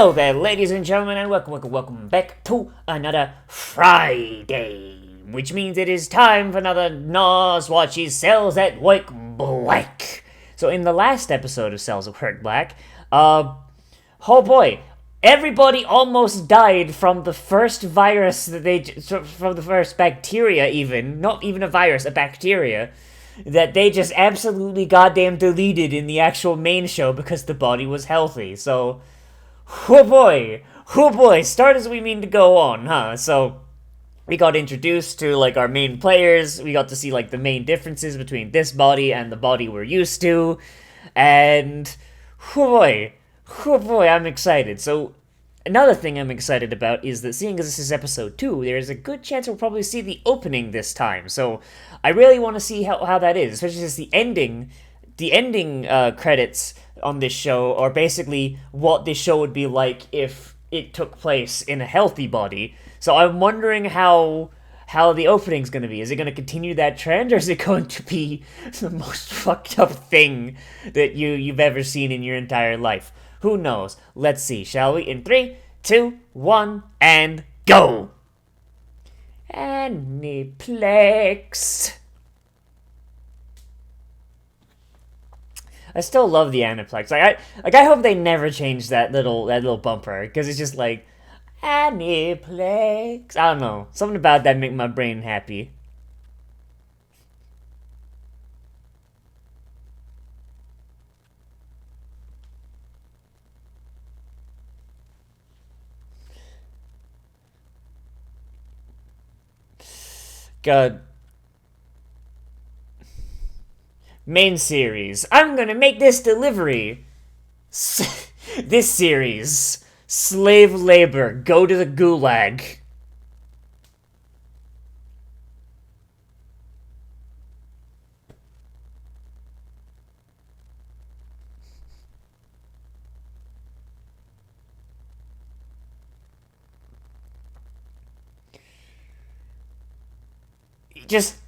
Hello there, ladies and gentlemen, and welcome back to another Friday, which means it is time for another Nozz watches Cells at Work Black. So in the last episode of Cells at Work Black, oh boy, everybody almost died from the first virus from the first bacteria even, not even a virus, a bacteria, that they just absolutely goddamn deleted in the actual main show because the body was healthy, so... Oh boy, start as we mean to go on, huh? So, we got introduced to, like, our main players, we got to see, like, the main differences between this body and the body we're used to, and... Oh boy, I'm excited. So, another thing I'm excited about is that seeing as this is episode 2, there's a good chance we'll probably see the opening this time, so I really want to see how that is, especially since the ending credits on this show are basically what this show would be like if it took place in a healthy body. So I'm wondering how the opening's going to be. Is it going to continue that trend, or is it going to be the most fucked up thing that you've ever seen in your entire life? Who knows? Let's see, shall we? In 3, 2, 1, and go! Aniplex. I still love the Aniplex. I hope they never change that little bumper, because it's just like Aniplex. I don't know. Something about that make my brain happy. God. Main series. I'm gonna make this delivery. This series. Slave labor. Go to the gulag. Just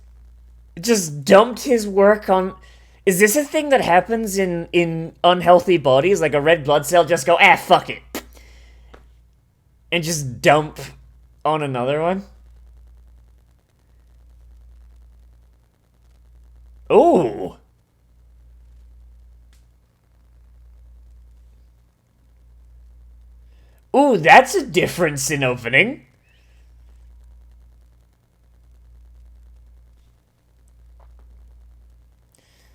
dumped his work on... Is this a thing that happens in unhealthy bodies? Like a red blood cell just go, fuck it. And just dump on another one? Ooh. Ooh, that's a difference in opening.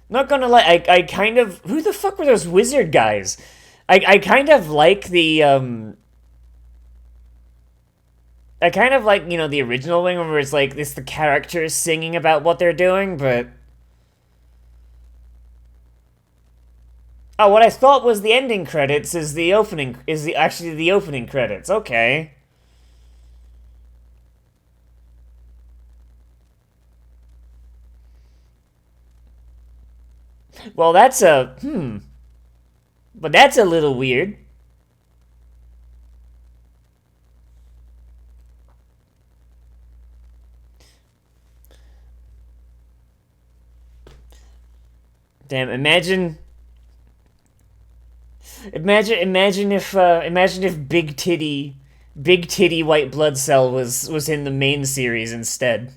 Not gonna lie, I kind of... Who the fuck were those wizard guys? I kind of like the, I kind of like, the original wing where it's like, the characters singing about what they're doing, but... Oh, what I thought was the ending credits is actually the opening credits. Okay. Well, that's But that's a little weird. Damn, imagine if big titty white blood cell was in the main series instead.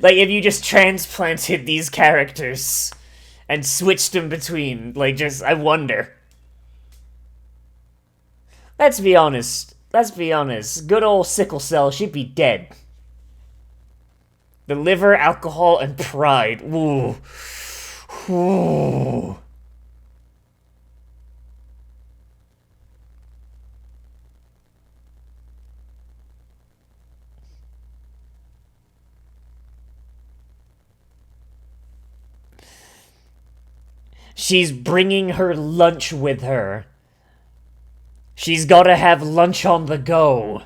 Like, if you just transplanted these characters and switched them between, like, I wonder. Let's be honest. Good old sickle cell should be dead. The liver, alcohol, and pride. Ooh. Ooh. She's bringing her lunch with her. She's gotta have lunch on the go.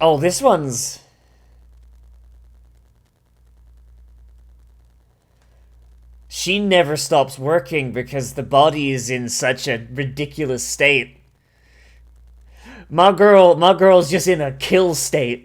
Oh, this one's... She never stops working because the body is in such a ridiculous state. My girl's just in a kill state.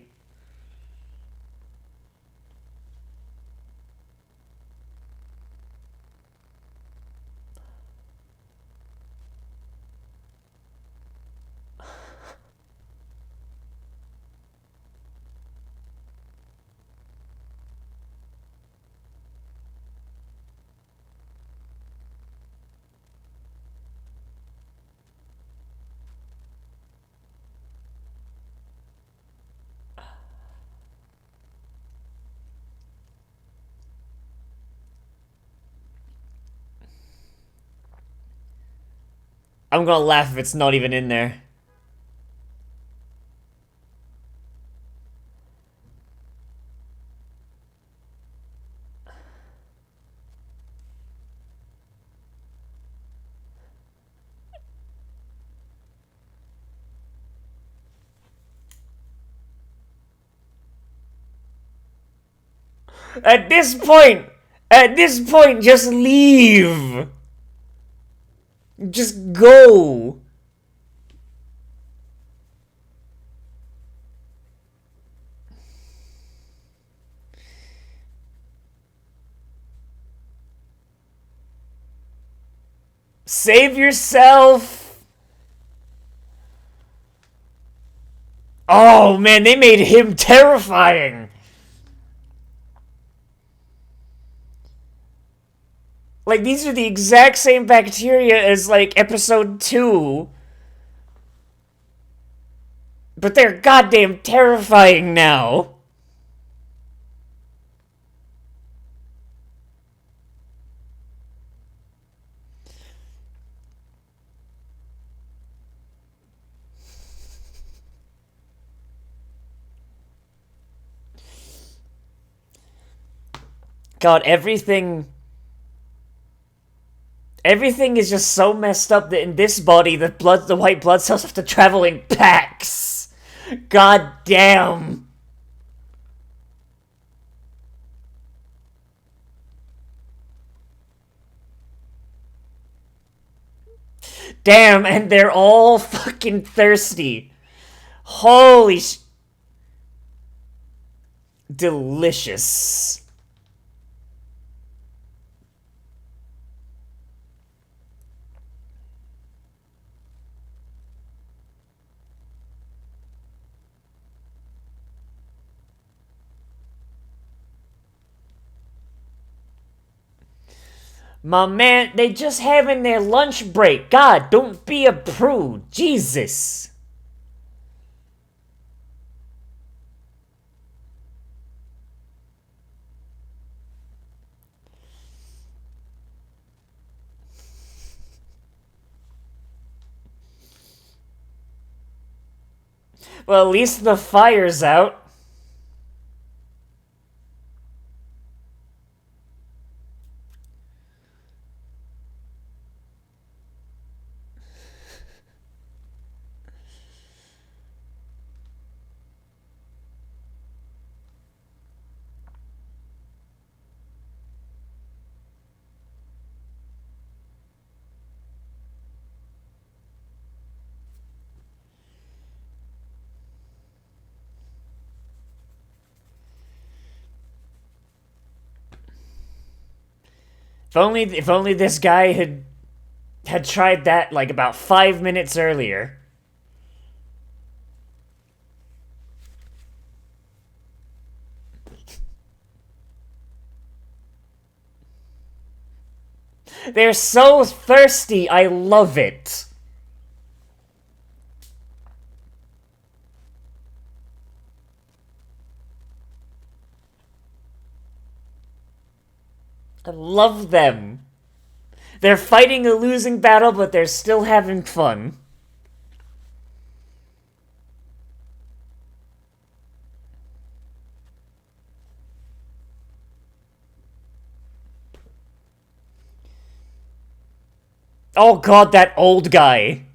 I'm gonna laugh if it's not even in there. At this point, just leave. Just go. Save yourself. Oh man, they made him terrifying. Like, these are the exact same bacteria as, like, episode 2. But they're goddamn terrifying now. God, everything is just so messed up that in this body, the white blood cells have to travel in packs. God damn. Damn, and they're all fucking thirsty. Holy delicious. My man, they just having their lunch break. God, don't be a prude. Jesus. Well, at least the fire's out. If only this guy had tried that like about 5 minutes earlier. They're so thirsty. I love it. I love them. They're fighting a losing battle, but they're still having fun. Oh god, that old guy.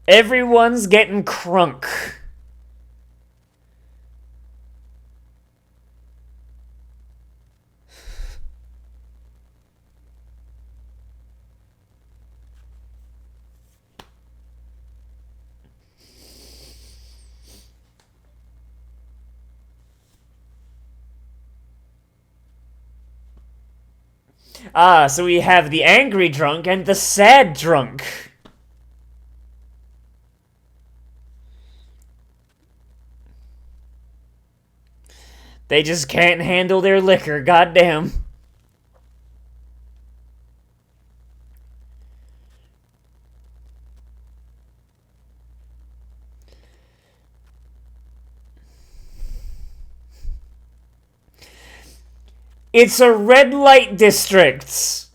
Everyone's getting crunk. Ah, so we have the angry drunk and the sad drunk. They just can't handle their liquor, goddamn. It's a red light district.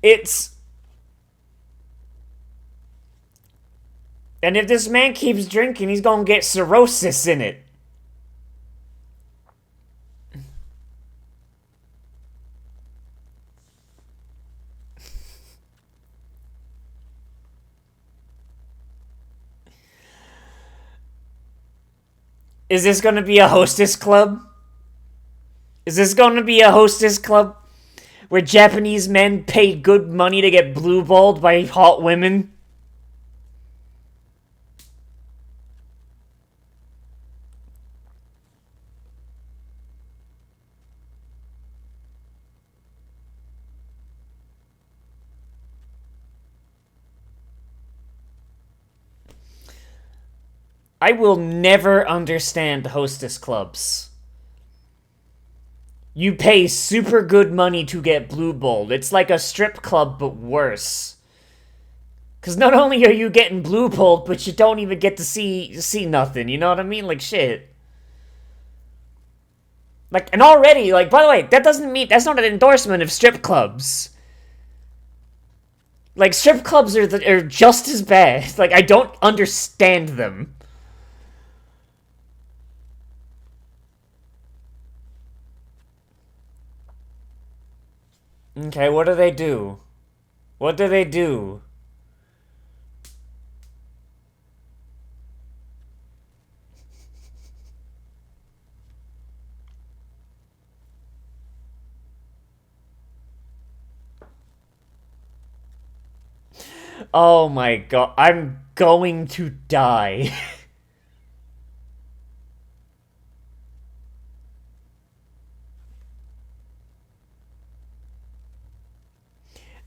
It's... And if this man keeps drinking, he's gonna get cirrhosis in it. Is this gonna be a hostess club? Is this gonna be a hostess club? Where Japanese men pay good money to get blue-balled by hot women? I will never understand hostess clubs. You pay super good money to get blue-balled. It's like a strip club, but worse. Because not only are you getting blue-balled, but you don't even get to see nothing, you know what I mean? Like, shit. Like, and already, like, by the way, that doesn't mean, that's not an endorsement of strip clubs. Like, strip clubs are just as bad. Like, I don't understand them. Okay, what do they do? What do they do? Oh my god, I'm going to die.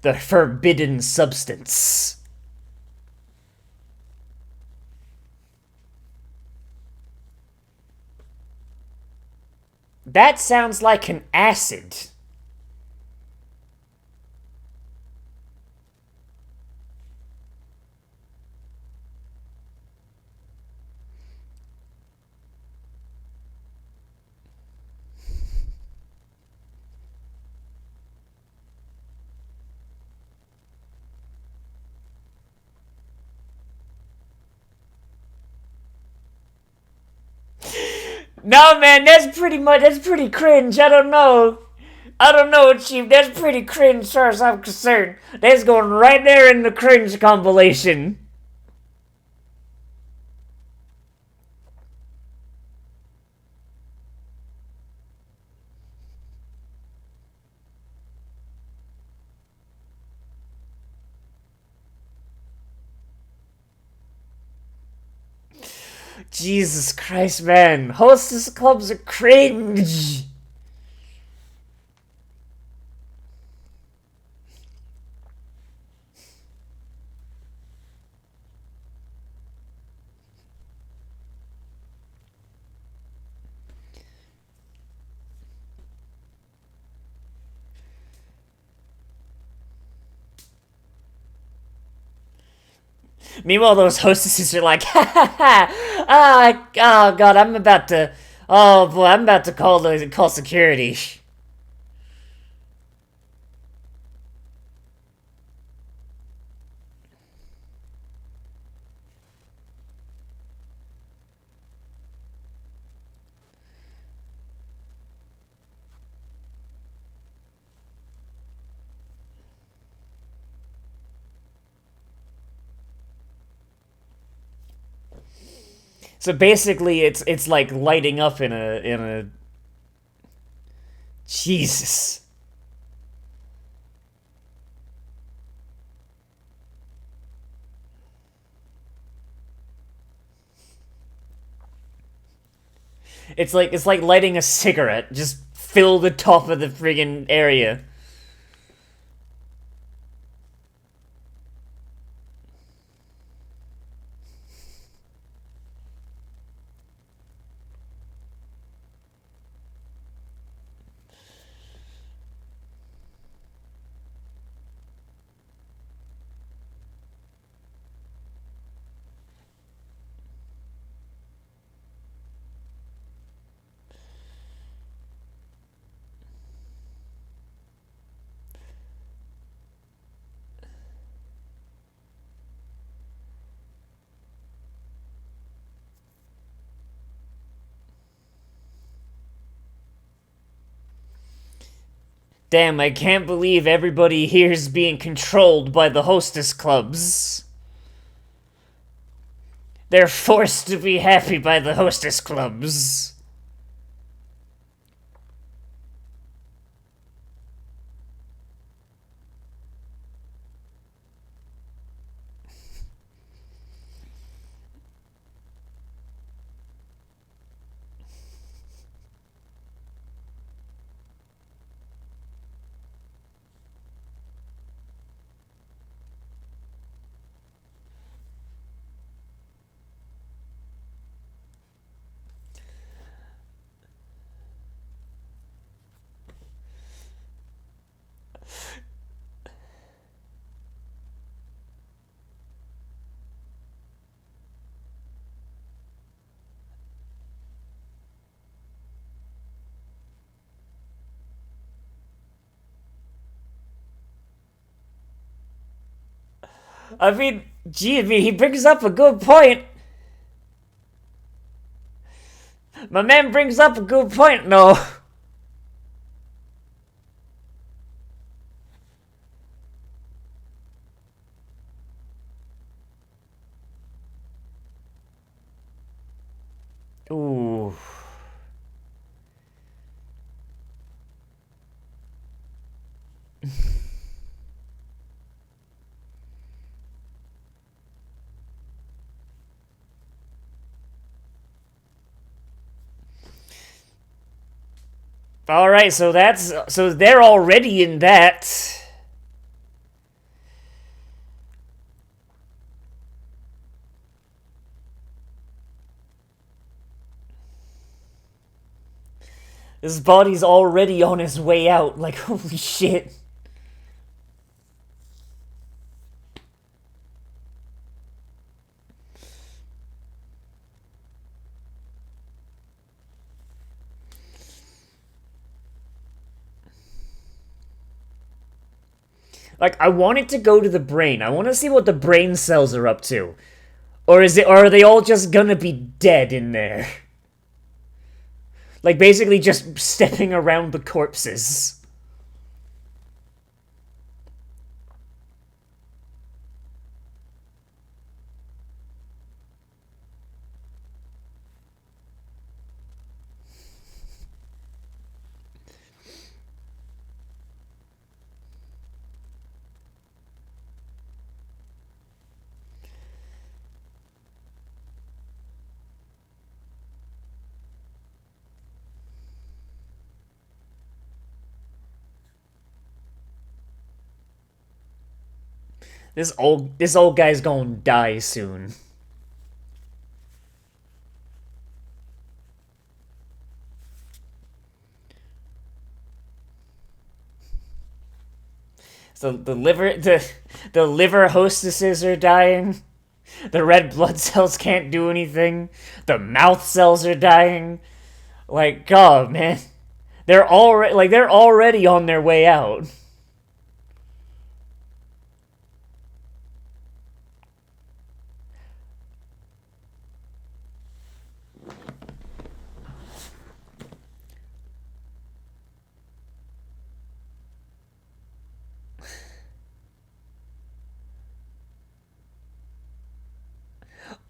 The forbidden substance. That sounds like an acid. No, man, that's pretty cringe. I don't know. I don't know, Chief. That's pretty cringe as far as I'm concerned. That's going right there in the cringe compilation. Jesus Christ, man. Hostess clubs are cringe. Meanwhile, those hostesses are like, ha ha ha, oh god, oh boy, I'm about to call security. So basically, it's like lighting up in a Jesus. It's like lighting a cigarette. Just fill the top of the friggin' area. Damn, I can't believe everybody here's being controlled by the hostess clubs. They're forced to be happy by the hostess clubs. I mean, gee, he brings up a good point. My man brings up a good point, no. Ooh. All right, so they're already in that. His body's already on his way out. Like, holy shit. Like, I want it to go to the brain. I want to see what the brain cells are up to. Or are they all just gonna be dead in there? Like, basically just stepping around the corpses. This old guy's gonna die soon. So the liver hostesses are dying. The red blood cells can't do anything. The mouth cells are dying. Like, God, man, they're already on their way out.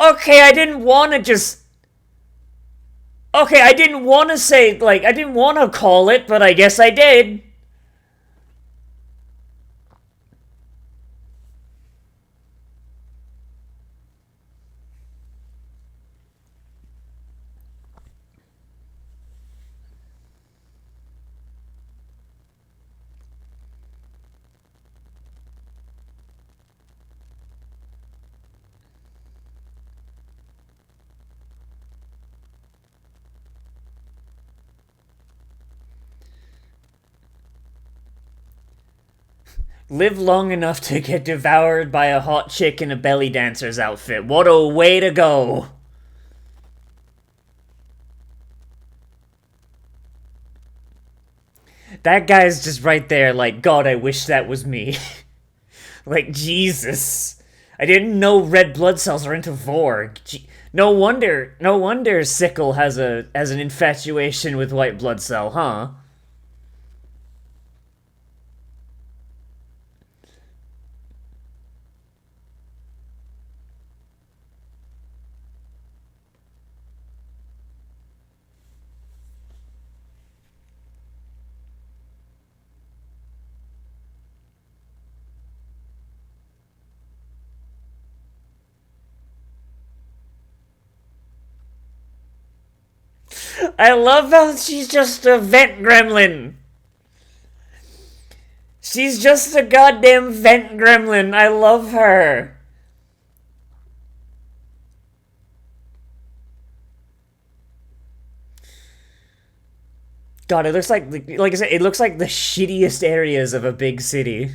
Okay, I didn't want to just Okay, I didn't want to say, like, I didn't want to call it, but I guess I did. Live long enough to get devoured by a hot chick in a belly dancer's outfit. What a way to go. That guy's just right there, like, God, I wish that was me. Like, Jesus. I didn't know red blood cells are into Vorg. No wonder Sickle has an infatuation with white blood cell, huh? I love how she's just a vent gremlin. She's just a goddamn vent gremlin. I love her. God, it looks like I said, it looks like the shittiest areas of a big city.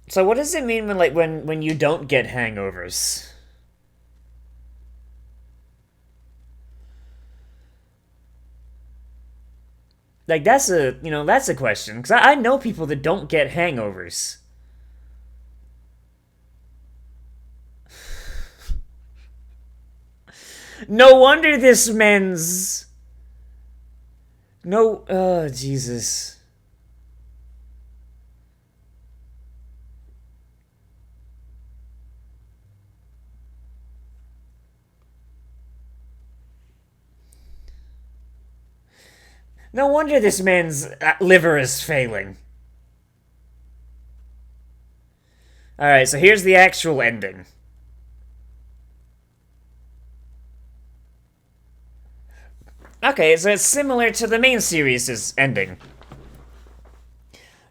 So what does it mean when you don't get hangovers? Like that's a question because I know people that don't get hangovers. No wonder this man's no. Oh Jesus. No wonder this man's liver is failing. Alright, so here's the actual ending. Okay, so it's similar to the main series' ending.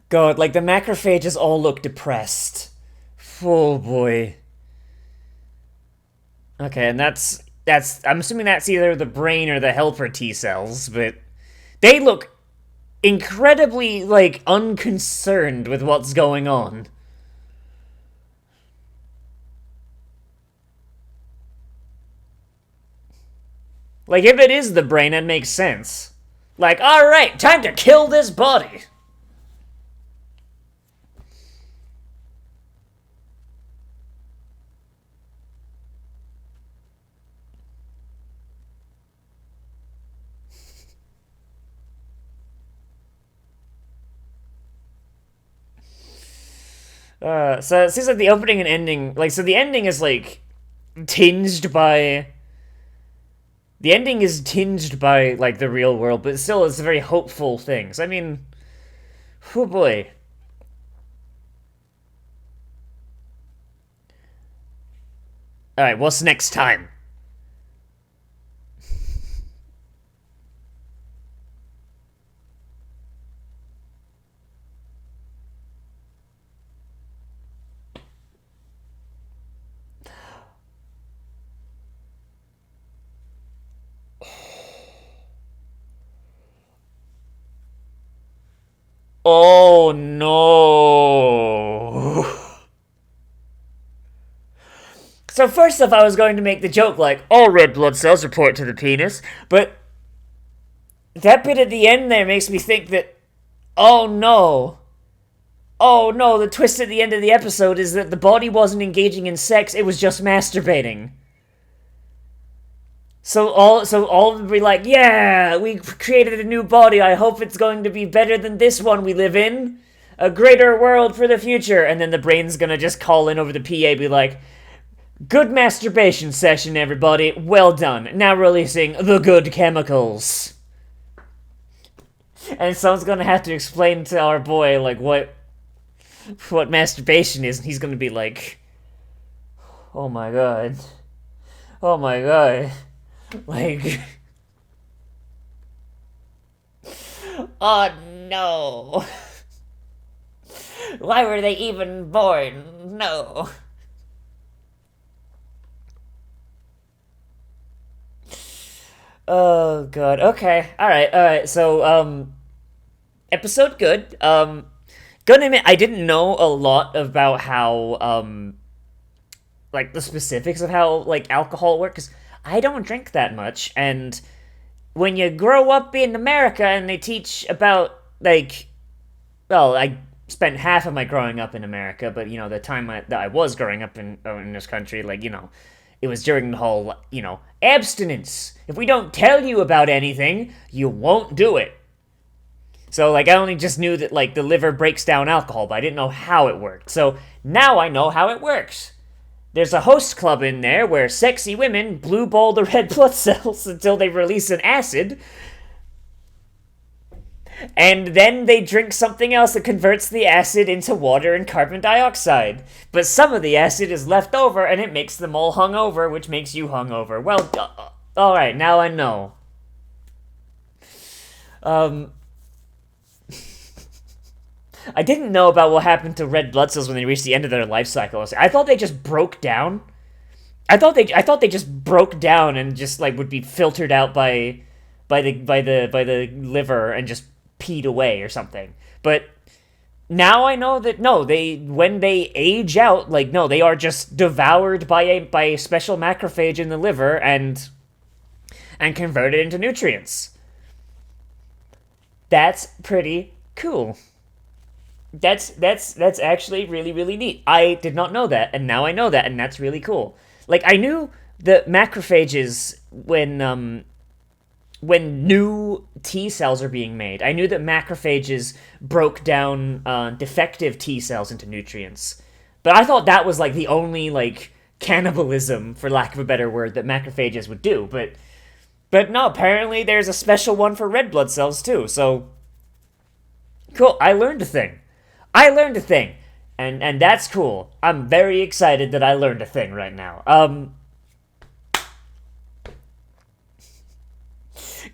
God, like the macrophages all look depressed. Oh boy. Okay, and that's I'm assuming that's either the brain or the helper T cells, but they look incredibly like unconcerned with what's going on. Like if it is the brain, it makes sense. Like, all right, time to kill this body. So it seems like the opening and ending, like, so the ending is like tinged by. The ending is tinged by like the real world, but still, it's a very hopeful thing. So I mean, oh boy. All right, what's next time? Oh no. So first off, I was going to make the joke like, all red blood cells report to the penis, but that bit at the end there makes me think that, oh no. Oh no, the twist at the end of the episode is that the body wasn't engaging in sex, it was just masturbating. So all of them be like, yeah, we created a new body. I hope it's going to be better than this one we live in. A greater world for the future. And then the brain's gonna just call in over the PA, be like, good masturbation session, everybody. Well done. Now releasing the good chemicals. And someone's gonna have to explain to our boy, like, what masturbation is, and he's gonna be like, oh my god. Oh my god. Like, oh no. Why were they even born? No. Oh god. Okay. All right. So episode good. Gonna admit I didn't know a lot about how like the specifics of how like alcohol works, 'cause I don't drink that much, and when you grow up in America and they teach about like, well, I spent half of my growing up in America, but the time that I was growing up in this country, like it was during the whole abstinence. If we don't tell you about anything, you won't do it. So like I only just knew that like the liver breaks down alcohol, but I didn't know how it worked. So now I know how it works. There's a host club in there where sexy women blue ball the red blood cells until they release an acid, and then they drink something else that converts the acid into water and carbon dioxide. But some of the acid is left over, and it makes them all hungover, which makes you hungover. Well, alright, now I know. I didn't know about what happened to red blood cells when they reached the end of their life cycle. I thought they just broke down. I thought they just broke down and just like would be filtered out by the liver and just peed away or something. But now I know that no, when they age out, like no, they are just devoured by a special macrophage in the liver and converted into nutrients. That's pretty cool. That's actually really really neat. I did not know that, and now I know that, and that's really cool. Like I knew that macrophages when new T cells are being made, I knew that macrophages broke down defective T cells into nutrients. But I thought that was like the only like cannibalism, for lack of a better word, that macrophages would do. But no, apparently there's a special one for red blood cells too. So cool. I learned a thing. And that's cool. I'm very excited that I learned a thing right now.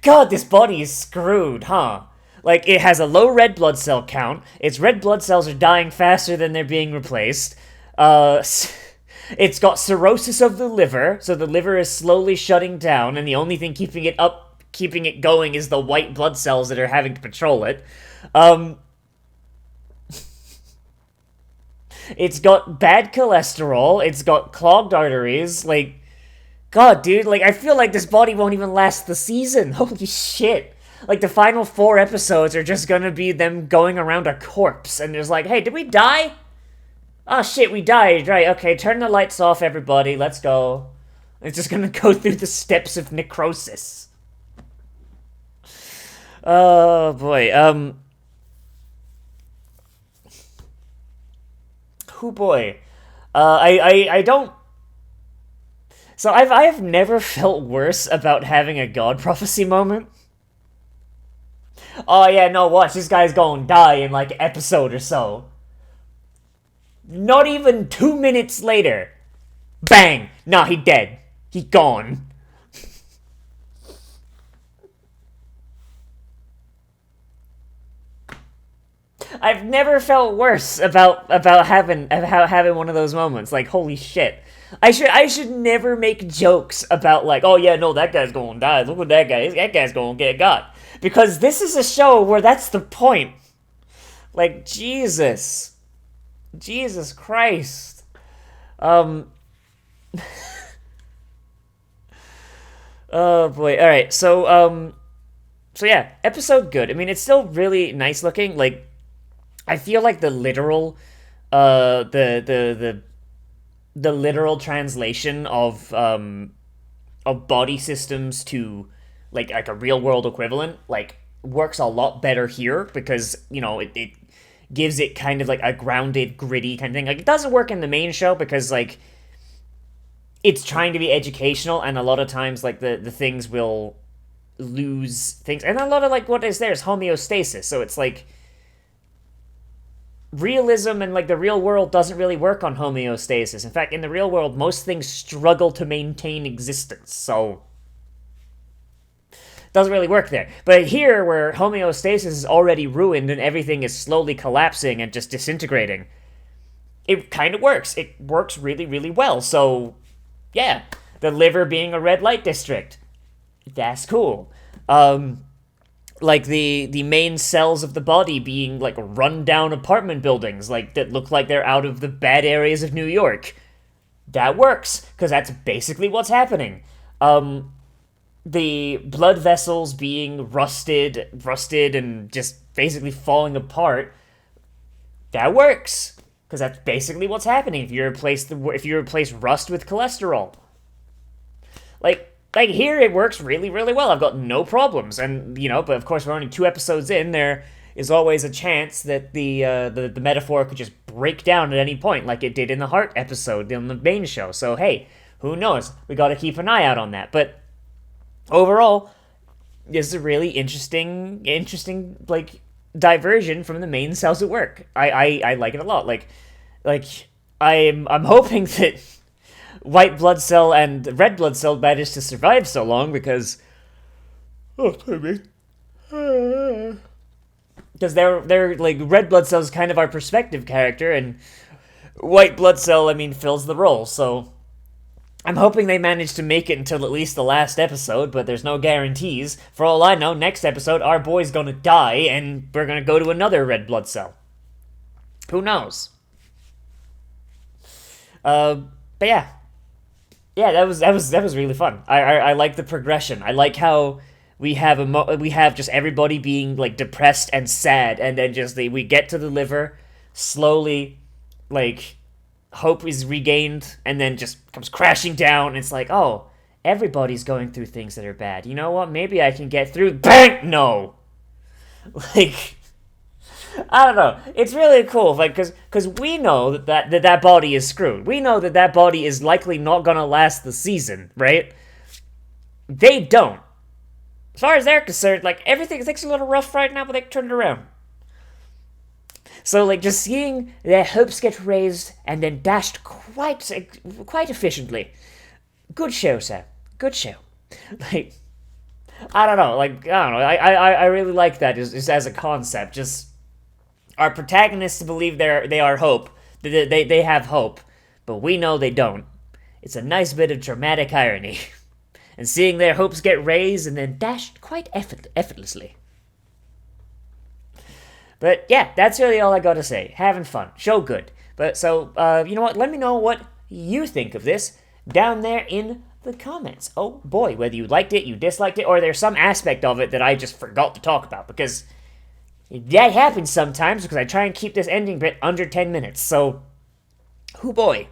God, this body is screwed, huh? Like, it has a low red blood cell count, its red blood cells are dying faster than they're being replaced, it's got cirrhosis of the liver, so the liver is slowly shutting down, and the only thing keeping it going is the white blood cells that are having to patrol it. It's got bad cholesterol, it's got clogged arteries, like, God, dude, like, I feel like this body won't even last the season. Holy shit. Like, the final 4 episodes are just gonna be them going around a corpse, and there's like, hey, did we die? Oh shit, we died, right, okay, turn the lights off, everybody, let's go. It's just gonna go through the steps of necrosis. Oh, boy, oh boy. I don't... So I've never felt worse about having a God prophecy moment. Oh yeah, no, watch, this guy's gonna die in like an episode or so. Not even 2 minutes later. Bang! Nah, he dead. He gone. I've never felt worse about having one of those moments. Like, holy shit. I should never make jokes about like, oh yeah, no, that guy's gonna die. Look at that guy. That guy's gonna get got. Because this is a show where that's the point. Like, Jesus Christ. Oh boy. All right. So yeah, episode good. I mean, it's still really nice looking. Like, I feel like the literal the literal translation of of body systems to like a real world equivalent like works a lot better here because it gives it kind of like a grounded, gritty kind of thing. Like it doesn't work in the main show because like it's trying to be educational, and a lot of times like the things will lose things, and a lot of like what is there is homeostasis. So it's like realism and like the real world doesn't really work on homeostasis. In fact, in the real world, most things struggle to maintain existence. So doesn't really work there. But here, where homeostasis is already ruined and everything is slowly collapsing and just disintegrating, it kind of works. It works really, really well. So, yeah, the liver being a red light district, that's cool. Like the main cells of the body being like run-down apartment buildings, like that look like they're out of the bad areas of New York. That works, because that's basically what's happening. The blood vessels being rusted and just basically falling apart, that works, because that's basically what's happening if you replace rust with cholesterol. Like here, it works really, really well. I've got no problems, and but of course we're only 2 episodes in. There is always a chance that the metaphor could just break down at any point, like it did in the Heart episode on the main show. So hey, who knows? We got to keep an eye out on that. But overall, this is a really interesting like diversion from the main cells at work. I like it a lot. Like I'm hoping that white blood cell and red blood cell managed to survive so long because because they're like red blood cell is kind of our perspective character, and white blood cell fills the role. So I'm hoping they manage to make it until at least the last episode, but there's no guarantees. For all I know, next episode our boy's gonna die and we're gonna go to another red blood cell. Who knows? But yeah. Yeah, that was really fun. I like the progression. I like how we have just everybody being like depressed and sad, and then we get to the liver slowly, like hope is regained, and then just comes crashing down. And it's like, oh, everybody's going through things that are bad. You know what? Maybe I can get through. Bang! No, like. I don't know. It's really cool, like, because we know that body is screwed. We know that body is likely not gonna last the season, right? They don't. As far as they're concerned, like, everything's a little rough right now, but they can turn it around. So, like, just seeing their hopes get raised and then dashed quite efficiently. Good show, sir. Good show. Like, I don't know. I really like that just as a concept. Just our protagonists believe they are hope. They have hope, but we know they don't. It's a nice bit of dramatic irony. And seeing their hopes get raised and then dashed quite effortlessly. But yeah, that's really all I gotta say. Having fun. Show good. But so, you know what? Let me know what you think of this down there in the comments. Oh boy, whether you liked it, you disliked it, or there's some aspect of it that I just forgot to talk about, because that happens sometimes because I try and keep this ending bit under 10 minutes. So, hoo boy,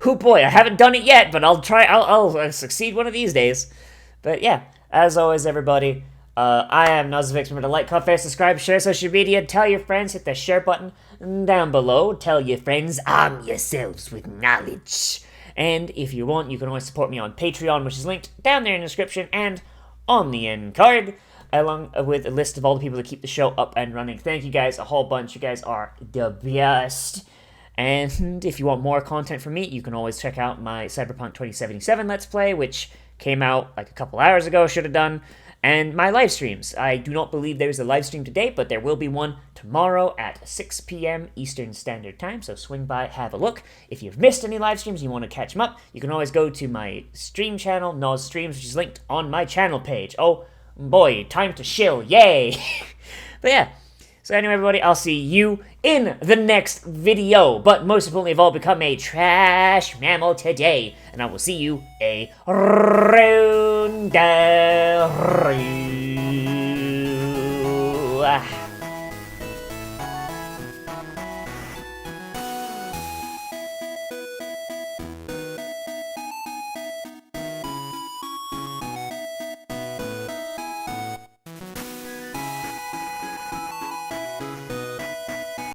I haven't done it yet, but I'll try. I'll succeed one of these days. But yeah, as always, everybody, I am Nozz. Remember to like, comment, subscribe, share social media, tell your friends, hit the share button down below. Tell your friends, arm yourselves with knowledge. And if you want, you can always support me on Patreon, which is linked down there in the description and on the end card, along with a list of all the people that keep the show up and running. Thank you guys a whole bunch. You guys are the best. And if you want more content from me, you can always check out my Cyberpunk 2077 Let's Play, which came out like a couple hours ago, should have done, and my live streams. I do not believe there's a live stream today, but there will be one tomorrow at 6 p.m. Eastern Standard Time, so swing by, have a look. If you've missed any live streams and you want to catch them up, you can always go to my stream channel, Nozz Streams, which is linked on my channel page. Oh boy, time to shill, yay! But yeah, so anyway, everybody, I'll see you in the next video. But most importantly of all, become a trash mammal today. And I will see you around.